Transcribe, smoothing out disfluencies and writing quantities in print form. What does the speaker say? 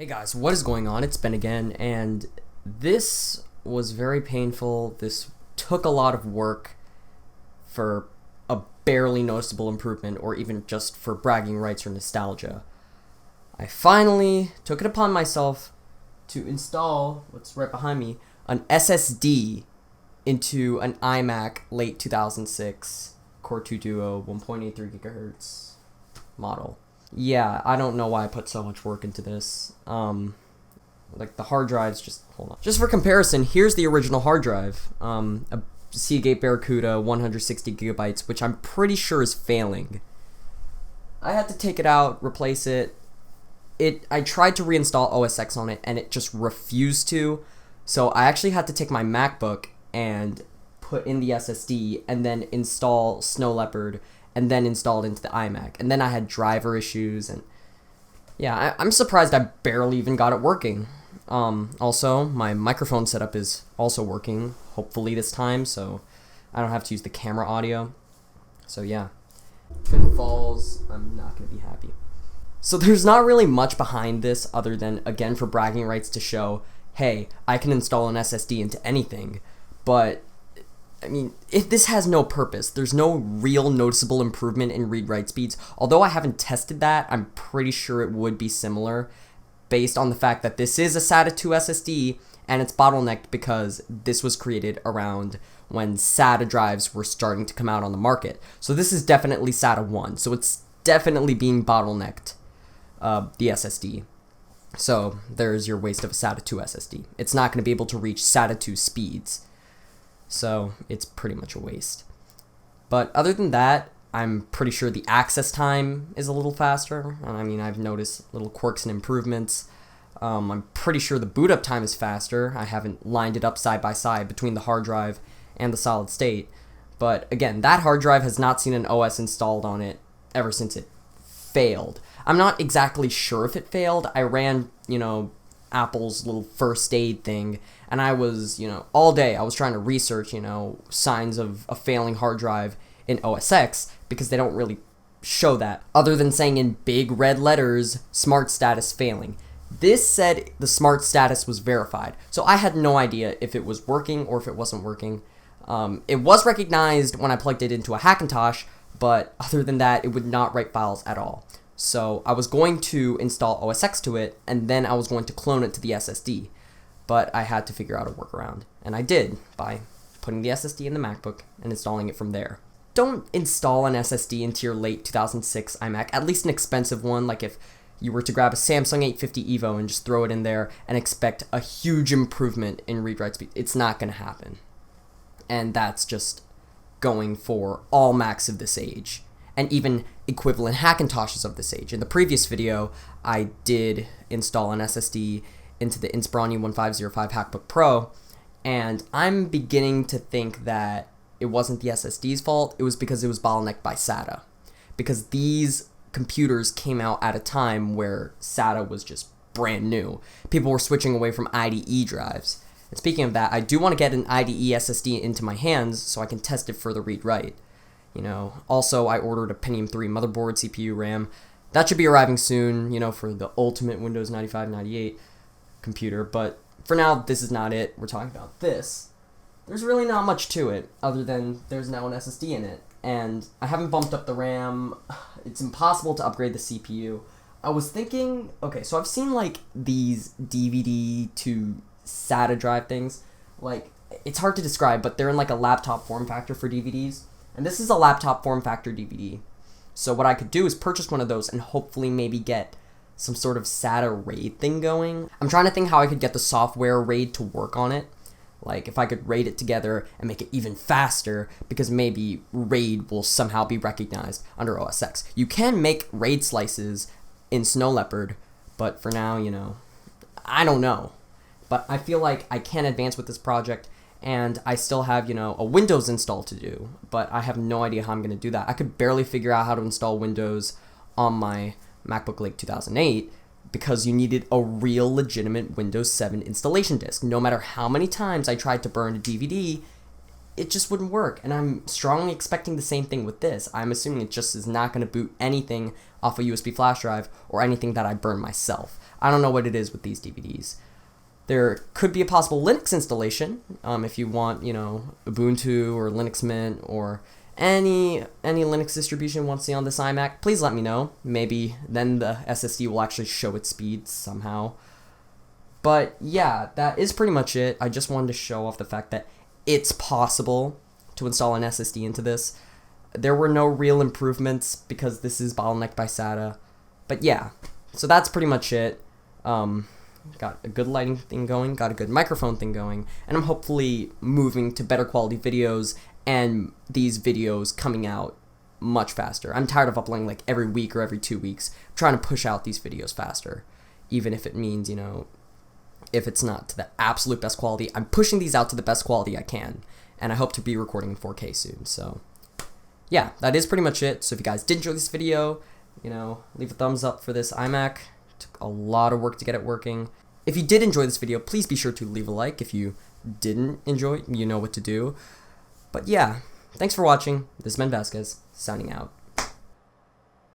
Guys, what is going on? It's Ben again, and this was very painful. This took a lot of work for a barely noticeable improvement, or even just for bragging rights or nostalgia. I finally took it upon myself to install, what's right behind me, an SSD into an iMac late 2006 Core 2 Duo 1.83 gigahertz model. Yeah, I don't know why I put so much work into this. Like the hard drives, hold on. Just for comparison, here's the original hard drive. A Seagate Barracuda 160 gigabytes, which I'm pretty sure is failing. I had to take it out, replace it. I tried to reinstall OS X on it, and it just refused to. So I actually had to take my MacBook and put in the SSD, and then install Snow Leopard, and then install it into the iMac. And then I had driver issues, and yeah, I'm surprised I barely even got it working. Also, my microphone setup is also working, hopefully this time, so I don't have to use the camera audio. So yeah, if it falls, I'm not going to be happy. So there's not really much behind this other than, again, for bragging rights to show, hey, I can install an SSD into anything. But I mean, if this has no purpose, there's no real noticeable improvement in read-write speeds. Although I haven't tested that, I'm pretty sure it would be similar based on the fact that this is a SATA II SSD and it's bottlenecked because this was created around when SATA drives were starting to come out on the market. So this is definitely SATA 1, so it's definitely being bottlenecked, the SSD. So there's your waste of a SATA 2 SSD. It's not going to be able to reach SATA 2 speeds. So it's pretty much a waste. But other than that, I'm pretty sure the access time is a little faster. I mean, I've noticed little quirks and improvements. I'm pretty sure the boot up time is faster. I haven't lined it up side by side between the hard drive and the solid state. But again, that hard drive has not seen an OS installed on it ever since it failed. I'm not exactly sure if it failed. I ran, Apple's little first aid thing, and I was, all day I was trying to research, signs of a failing hard drive in OS X, because they don't really show that, other than saying in big red letters, smart status failing. This said the smart status was verified, so I had no idea if it was working or if it wasn't working. It was recognized when I plugged it into a Hackintosh, but other than that, it would not write files at all. So I was going to install OS X to it, and then I was going to clone it to the SSD. But I had to figure out a workaround, and I did by putting the SSD in the MacBook and installing it from there. Don't install an SSD into your late 2006 iMac, at least an expensive one, like if you were to grab a Samsung 850 EVO and just throw it in there and expect a huge improvement in read-write speed. It's not going to happen. And that's just going for all Macs of this age, and even equivalent Hackintoshes of this age. In the previous video, I did install an SSD into the Inspirani 1505 HackBook Pro, and I'm beginning to think that it wasn't the SSD's fault, it was because it was bottlenecked by SATA. Because these computers came out at a time where SATA was just brand new. People were switching away from IDE drives. And speaking of that, I do want to get an IDE SSD into my hands so I can test it for the read-write. Also, I ordered a Pentium 3 motherboard, CPU, RAM. That should be arriving soon, for the ultimate Windows 95, 98 computer. But for now, this is not it. We're talking about this. There's really not much to it, other than there's now an SSD in it. And I haven't bumped up the RAM. It's impossible to upgrade the CPU. I was thinking, okay, so I've seen, these DVD to SATA drive things. It's hard to describe, but they're in, a laptop form factor for DVDs. And this is a laptop form factor DVD. So what I could do is purchase one of those and hopefully maybe get some sort of SATA RAID thing going. I'm trying to think how I could get the software RAID to work on it. If I could RAID it together and make it even faster, because maybe RAID will somehow be recognized under OS X. You can make RAID slices in Snow Leopard, but for now, I don't know. But I feel like I can advance with this project, and I still have, a Windows install to do, but I have no idea how I'm going to do that. I could barely figure out how to install Windows on my MacBook Lake 2008 because you needed a real legitimate Windows 7 installation disk. No matter how many times I tried to burn a DVD, it just wouldn't work. And I'm strongly expecting the same thing with this. I'm assuming it just is not going to boot anything off a USB flash drive or anything that I burn myself. I don't know what it is with these DVDs. There could be a possible Linux installation if you want, Ubuntu or Linux Mint or any Linux distribution you want to see on this iMac. Please let me know. Maybe then the SSD will actually show its speeds somehow. But yeah, that is pretty much it. I just wanted to show off the fact that it's possible to install an SSD into this. There were no real improvements because this is bottlenecked by SATA. But yeah, so that's pretty much it. Got a good lighting thing going, got a good microphone thing going, and I'm hopefully moving to better quality videos and these videos coming out much faster. I'm tired of uploading like every week or every 2 weeks. I'm trying to push out these videos faster, even if it means, if it's not to the absolute best quality. I'm pushing these out to the best quality I can, and I hope to be recording in 4K soon. So yeah, that is pretty much it. So if you guys did enjoy this video, leave a thumbs up for this iMac. Took a lot of work to get it working. If you did enjoy this video, please be sure to leave a like. If you didn't enjoy it, you know what to do. But yeah, thanks for watching. This is Ben Vasquez, signing out.